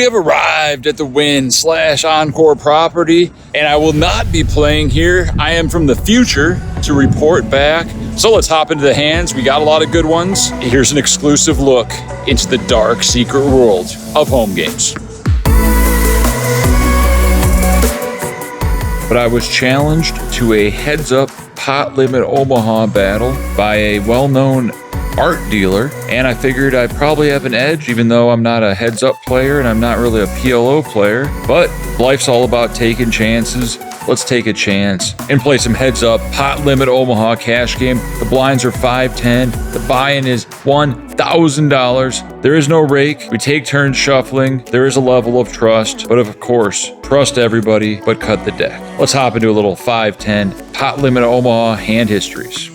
have arrived at the win/encore property, and I will not be playing here. I am from the future to report back. So let's hop into the hands. We got a lot of good ones. Here's an exclusive look into the dark secret world of home games. But I was challenged to a heads-up pot limit Omaha battle by a well-known art dealer, and I figured I'd probably have an edge, even though I'm not a heads-up player and I'm not really a PLO player. But life's all about taking chances. Let's take a chance and play some heads-up pot limit Omaha cash game. The blinds are 510. The buy-in is $1,000. There is no rake. We take turns shuffling. There is a level of trust, but of course, trust everybody, but cut the deck. Let's hop into a little 510 pot limit Omaha hand histories.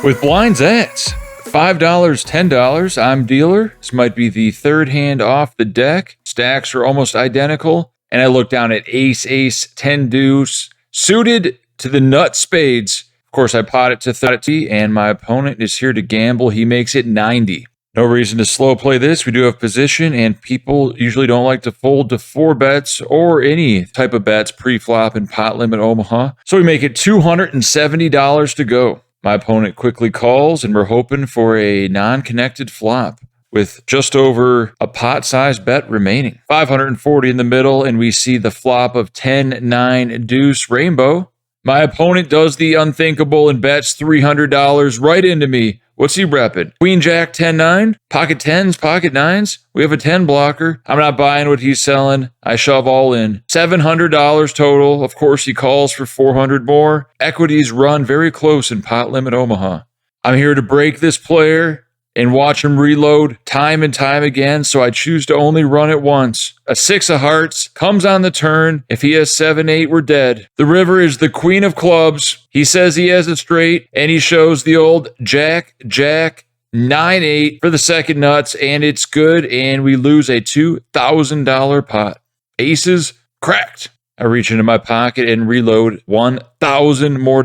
With blinds at $5, $10, I'm dealer. This might be the third hand off the deck. Stacks are almost identical. And I look down at ace, ace, 10 deuce, suited to the nut spades. Of course, I pot it to 30, and my opponent is here to gamble. He makes it 90. No reason to slow play this. We do have position, and people usually don't like to fold to 4 bets or any type of bets pre-flop in pot limit Omaha. So we make it $270 to go. My opponent quickly calls, and we're hoping for a non-connected flop with just over a pot-sized bet remaining. 540 in the middle, and we see the flop of 10-9 deuce rainbow. My opponent does the unthinkable and bets $300 right into me. What's he repping? Queen Jack 10-9? Pocket 10s, pocket 9s? We have a 10 blocker. I'm not buying what he's selling. I shove all in. $700 total. Of course, he calls for 400 more. Equities run very close in pot limit Omaha. I'm here to break this player and watch him reload time and time again, so I choose to only run it once. A 6 of hearts comes on the turn. If he has 7-8, we're dead. The river is the queen of clubs. He says he has a straight, and he shows the old Jack, Jack, 9-8 for the second nuts, and it's good, and we lose a $2,000 pot. Aces cracked. I reach into my pocket and reload $1,000 more.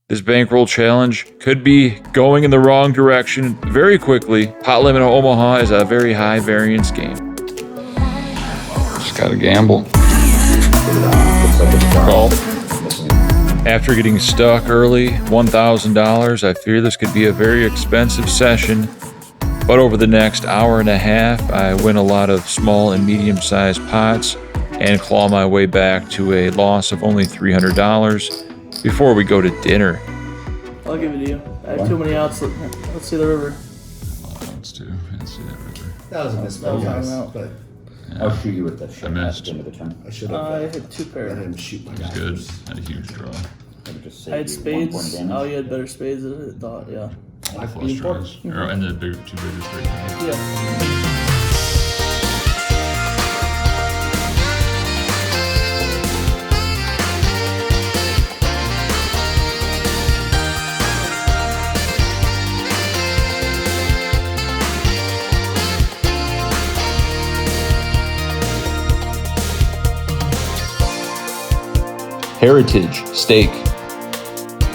This bankroll challenge could be going in the wrong direction very quickly. Pot limit Omaha is a very high variance game. Just gotta gamble. Call. After getting stuck early, $1,000, I fear this could be a very expensive session. But over the next hour and a half, I win a lot of small and medium-sized pots and claw my way back to a loss of only $300 before we go to dinner. I'll give it to you. I have too many outs. Let's see the river. Let's see that river. That was a misplay, yes, but Yeah. I'll shoot you with that shit. I missed. At the end of the turn. I should have I hit 2 pairs. let him shoot my It's good. Had a huge draw. I would just I had save you 1 point of spades. damage. Oh, you had better spades than I thought, yeah. Flush draws. And the big, 2 bigger straight. Yeah. Heritage steak.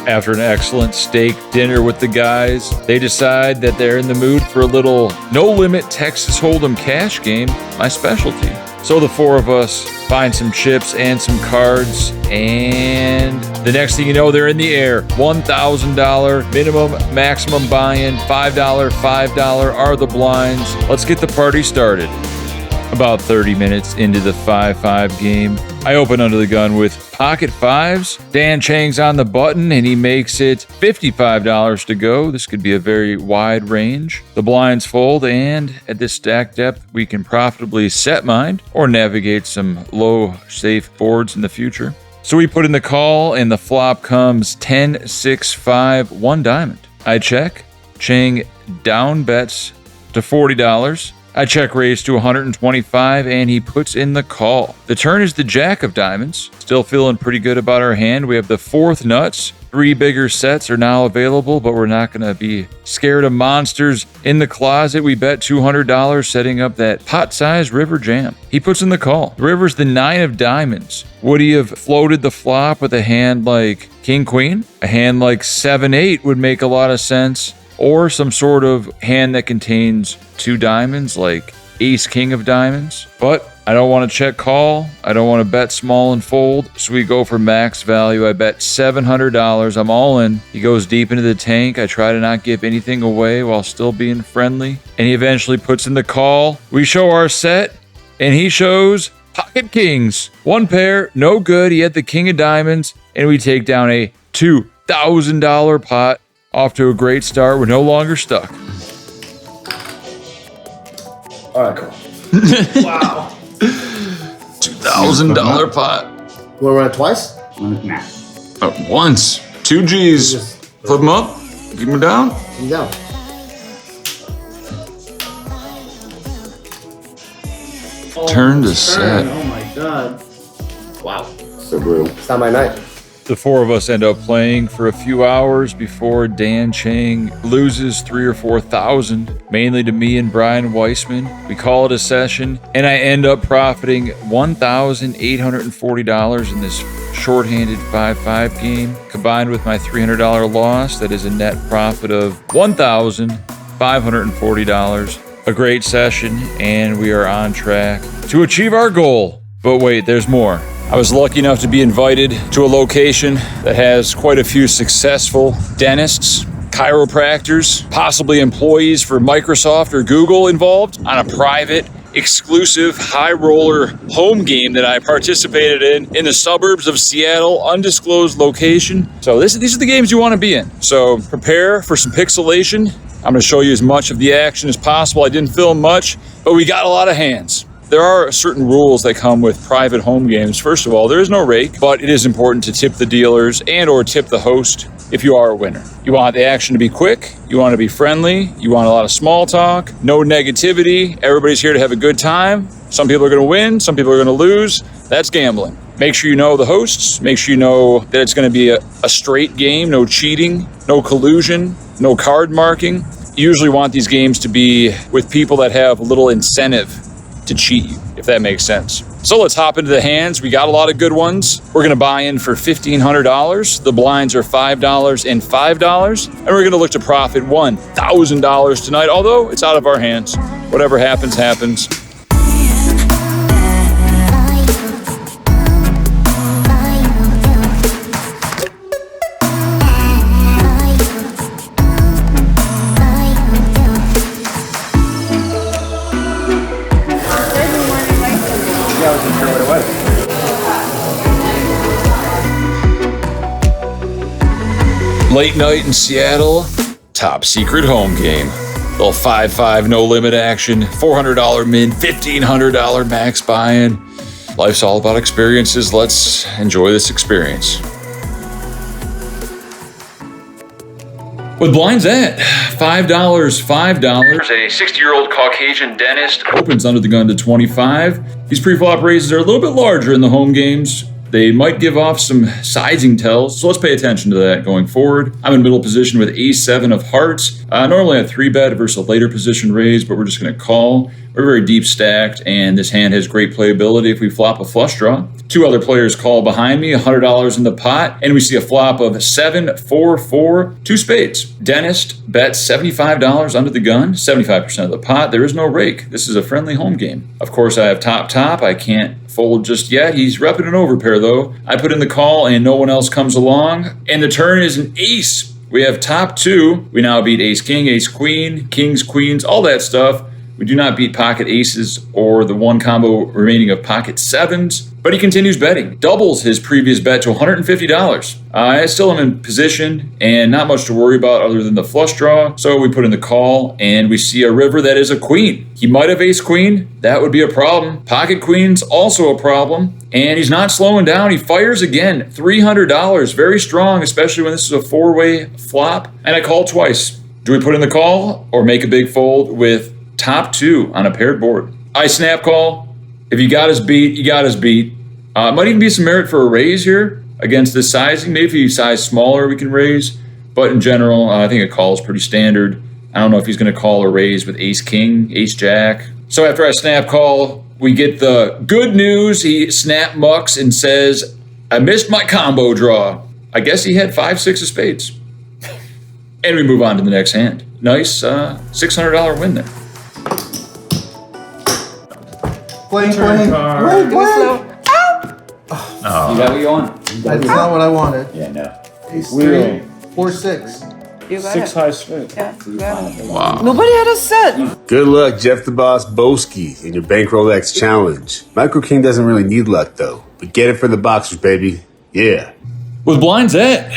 After an excellent steak dinner with the guys, they decide that they're in the mood for a little no-limit Texas Hold'em cash game, my specialty. So the 4 of us find some chips and some cards, and the next thing you know, they're in the air. $1,000 minimum, maximum buy-in, $5 are the blinds. Let's get the party started. About 30 minutes into the 5-5 game, I open under the gun with pocket 5s. Dan Chang's on the button, and he makes it $55 to go. This could be a very wide range. The blinds fold, and at this stack depth, we can profitably set mind or navigate some low safe boards in the future. So we put in the call, and the flop comes 10, 6, 5, 1 diamond. I check. Chang down bets to $40. I check raise to 125, and he puts in the call. The turn is the jack of diamonds. Still feeling pretty good about our hand. We have the 4th nuts. 3 bigger sets are now available, but we're not going to be scared of monsters in the closet. We bet $200, setting up that pot-sized river jam. He puts in the call. The river's the 9 of diamonds. Would he have floated the flop with a hand like king-queen? A hand like 7-8 would make a lot of sense. Or some sort of hand that contains 2 diamonds like ace king of diamonds, but I don't want to check call. I don't want to bet small and fold, so we go for max value. I bet $700. I'm all in. He goes deep into the tank. I try to not give anything away while still being friendly, and he eventually puts in the call. We show our set, and he shows pocket kings. One pair, no good. He had the king of diamonds, and we take down a $2,000 pot. Off to a great start. We're no longer stuck. All right, cool. Wow. $2,000 pot. You want to run it twice? Nah. Once. 2 G's. Just Flip them up. Keep them down. you down. Turn to set. Oh my god. Wow. So brutal. It's not my night. The four of us end up playing for a few hours before Dan Chang loses 3,000 or 4,000, mainly to me and Brian Weissman. We call it a session, and I end up profiting $1,840 in this shorthanded 5-5 game. Combined with my $300 loss, that is a net profit of $1,540. A great session, and we are on track to achieve our goal. But wait, there's more. I was lucky enough to be invited to a location that has quite a few successful dentists, chiropractors, possibly employees for Microsoft or Google involved on a private, exclusive, high roller home game that I participated in the suburbs of Seattle, undisclosed location. So these are the games you want to be in. So prepare for some pixelation. I'm going to show you as much of the action as possible. I didn't film much, but we got a lot of hands. There are certain rules that come with private home games. First of all, there is no rake, but it is important to tip the dealers and or tip the host if you are a winner. You want the action to be quick, you want to be friendly, you want a lot of small talk, no negativity, everybody's here to have a good time. Some people are going to win, some people are going to lose. That's gambling. Make sure you know the hosts, make sure you know that it's going to be a straight game, no cheating, no collusion, no card marking. You usually want these games to be with people that have a little incentive to cheat you, if that makes sense. So let's hop into the hands. We got a lot of good ones. We're gonna buy in for $1,500. The blinds are $5 and $5, and we're gonna look to profit $1,000 tonight, although it's out of our hands. Whatever happens, happens. Late night in Seattle, top secret home game. Little 5-5 no limit action, $400 min, $1,500 max buy-in. Life's all about experiences. Let's enjoy this experience. With blinds at $5, $5. A 60-year-old Caucasian dentist opens under the gun to 25. These pre-flop raises are a little bit larger in the home games. They might give off some sizing tells, so let's pay attention to that going forward. I'm in middle position with ace-7 of hearts. Normally a 3-bet versus a later position raise, but we're just going to call. We're very deep stacked, and this hand has great playability if we flop a flush draw. Two other players call behind me, $100 in the pot, and we see a flop of 7-4-4, 2 spades. Dentist bets $75 under the gun, 75% of the pot. There is no rake. This is a friendly home game. Of course, I have top. I can't fold just yet. He's repping an overpair though. I put in the call and no one else comes along. And the turn is an ace. We have top 2. We now beat ace king, ace queen, kings, queens, all that stuff. We do not beat pocket aces or the one combo remaining of pocket 7s. But he continues betting, doubles his previous bet to $150. I still am in position and not much to worry about other than the flush draw. So we put in the call and we see a river that is a queen. He might have ace queen. That would be a problem. Pocket queen's also a problem. And he's not slowing down. He fires again, $300. Very strong, especially when this is a 4-way flop. And I call twice. Do we put in the call or make a big fold with top 2 on a paired board? I snap call. If you got us beat, you got us beat. Might even be some merit for a raise here against this sizing. Maybe if you size smaller, we can raise. But in general, I think a call is pretty standard. I don't know if he's going to call or raise with ace king, ace jack. So after I snap call, we get the good news. He snap mucks and says, I missed my combo draw. I guess he had 5-6 of spades. And we move on to the next hand. Nice $600 win there. Playing. Turn card. Play. You got what you want. That's not what I wanted. Yeah, no. Ace Wheel. 3, 4, 6. You got Six it. high straight. Yeah, you got it. Wow. Nobody had a set. Good luck, Jeff the Boss Boski, in your BankRollex challenge. Micro King doesn't really need luck, though. But get it for the boxers, baby. Yeah. With blinds at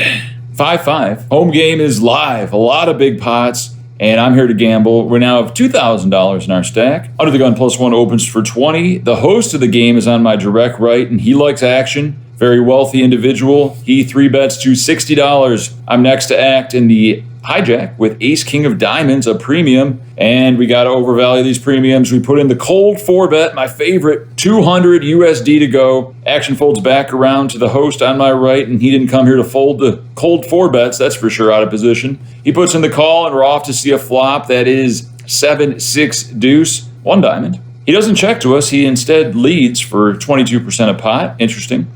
5-5, home game is live. A lot of big pots, and I'm here to gamble. We now have $2,000 in our stack. Under the gun +1 opens for 20. The host of the game is on my direct right, and he likes action. Very wealthy individual. He 3-bets to $60. I'm next to act in the hijack with Ace King of Diamonds, a premium, and we got to overvalue these premiums. We put in the cold 4-bet, my favorite, 200 USD to go. Action folds back around to the host on my right, and he didn't come here to fold the cold 4-bets. That's for sure out of position. He puts in the call, and we're off to see a flop that is 7-6 deuce, 1 diamond. He doesn't check to us. He instead leads for 22% a pot. Interesting.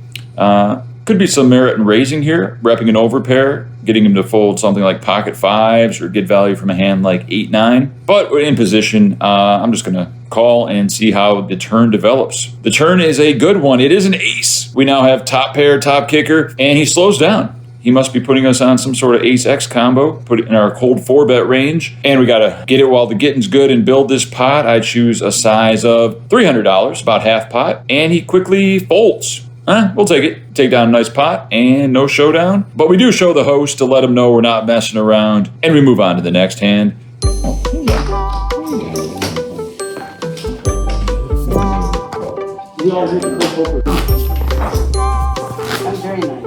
Could be some merit in raising here, repping an overpair, getting him to fold something like pocket 5s or get value from a hand like 8-9. But we're in position. I'm just going to call and see how the turn develops. The turn is a good one. It is an ace. We now have top pair, top kicker, and he slows down. He must be putting us on some sort of ace-X combo, put it in our cold 4-bet range, and we got to get it while the getting's good and build this pot. I choose a size of $300, about half pot, and he quickly folds. We'll take it. Take down a nice pot and no showdown. But we do show the host to let him know we're not messing around. And we move on to the next hand. That's very nice.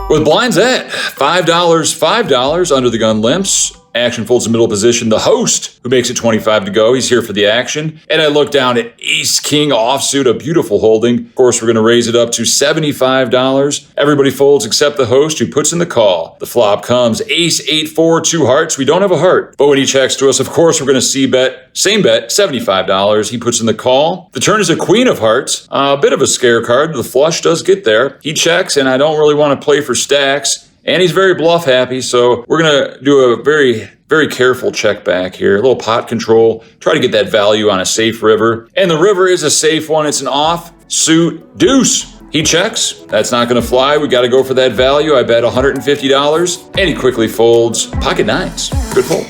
With blinds at $5 under the gun limps. Action folds in middle position. The host, who makes it 25 to go, he's here for the action. And I look down at Ace King offsuit, a beautiful holding. Of course, we're going to raise it up to $75. Everybody folds except the host, who puts in the call. The flop comes Ace 8-4, 2 hearts. We don't have a heart. But when he checks to us, of course, we're going to see bet, same bet, $75. He puts in the call. The turn is a queen of hearts. A bit of a scare card. The flush does get there. He checks, and I don't really want to play for stacks. And he's very bluff happy, so we're going to do a very, very careful check back here. A little pot control. Try to get that value on a safe river. And the river is a safe one. It's an off-suit deuce. He checks. That's not going to fly. We got to go for that value. I bet $150. And he quickly folds pocket 9s. Good fold.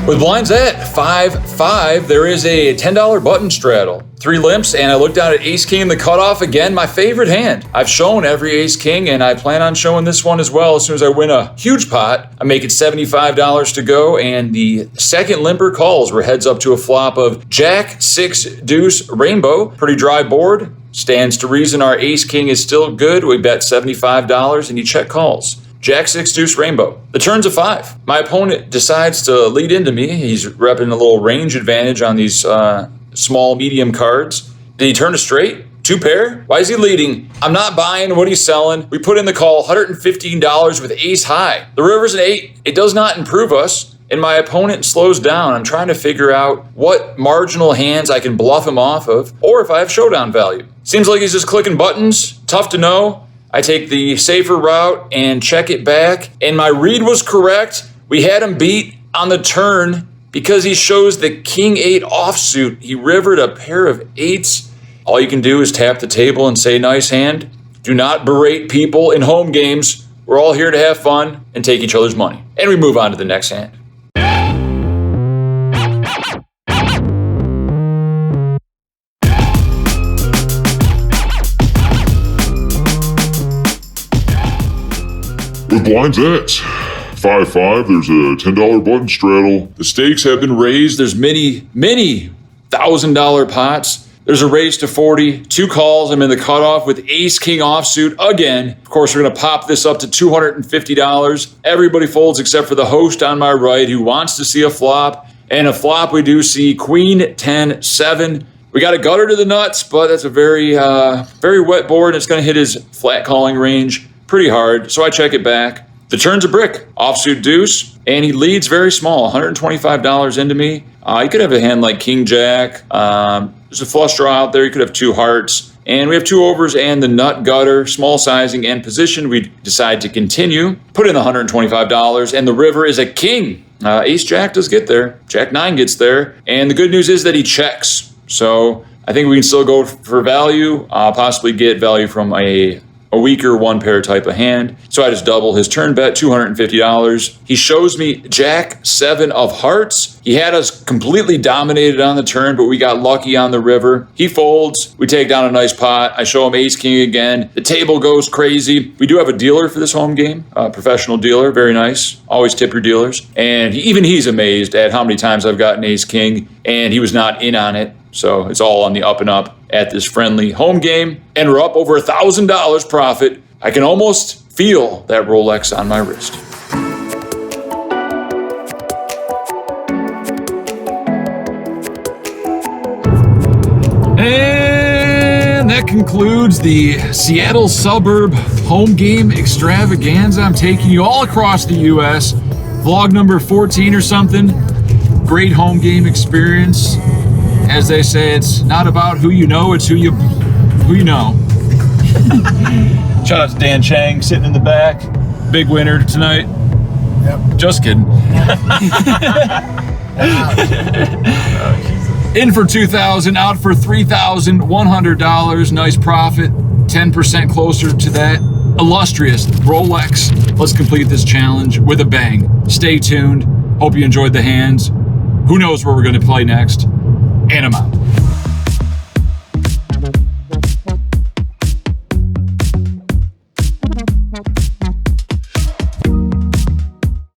With blinds at 5-5, there is a $10 button straddle. 3 limps, and I look down at Ace King in the cutoff again, my favorite hand. I've shown every Ace King, and I plan on showing this one as well as soon as I win a huge pot. I make it $75 to go, and the second limper calls. We're heads up to a flop of Jack 6 deuce rainbow. Pretty dry board. Stands to reason our Ace King is still good. We bet $75, and he check calls. Jack 6 deuce rainbow. The turn's a 5. My opponent decides to lead into me. He's repping a little range advantage on these small medium cards. Did he turn a straight? 2 pair? Why is he leading? I'm not buying what he's selling. We put in the call, $115 with ace high. The river's an 8. It does not improve us. And my opponent slows down. I'm trying to figure out what marginal hands I can bluff him off of, or if I have showdown value. Seems like he's just clicking buttons. Tough to know. I take the safer route and check it back, and my read was correct. We had him beat on the turn because he shows the King 8 offsuit. He rivered a pair of 8s. All you can do is tap the table and say, nice hand. Do not berate people in home games. We're all here to have fun and take each other's money. And we move on to the next hand. With blinds X, 5-5, there's a $10 button straddle. The stakes have been raised. There's many $1,000 pots. There's a raise to 40, 2 calls. I'm in the cutoff with Ace King offsuit again. Of course, we're going to pop this up to $250. Everybody folds except for the host on my right who wants to see a flop. And a flop, we do see Queen 10 7. We got a gutter to the nuts, but that's a very wet board. It's going to hit his flat calling range pretty hard. So I check it back. The turn's a brick, offsuit deuce, and he leads very small, $125 into me. You could have a hand like King Jack. There's a flush draw out there. You could have 2 hearts. And we have 2 overs and the nut gutter, small sizing and position. We decide to continue, put in the $125, and the river is a king. Ace Jack does get there. Jack 9 gets there. And the good news is that he checks. So I think we can still go for value, possibly get value from a weaker 1-pair type of hand. So I just double his turn bet, $250. He shows me Jack 7 of hearts. He had us completely dominated on the turn, but we got lucky on the river. He folds. We take down a nice pot. I show him Ace King again. The table goes crazy. We do have a dealer for this home game, a professional dealer. Very nice. Always tip your dealers. And even he's amazed at how many times I've gotten Ace King, and he was not in on it. So it's all on the up and up at this friendly home game. And we're up over $1,000 profit. I can almost feel that Rolex on my wrist. And that concludes the Seattle suburb home game extravaganza. I'm taking you all across the U.S. Vlog number 14 or something. Great home game experience. As they say, it's not about who you know, it's who you know. Shout out to Dan Chang sitting in the back. Big winner tonight. Yep. Just kidding. In for $2,000, out for $3,100. Nice profit. 10% closer to that illustrious Rolex. Let's complete this challenge with a bang. Stay tuned. Hope you enjoyed the hands. Who knows where we're going to play next? And I'm out.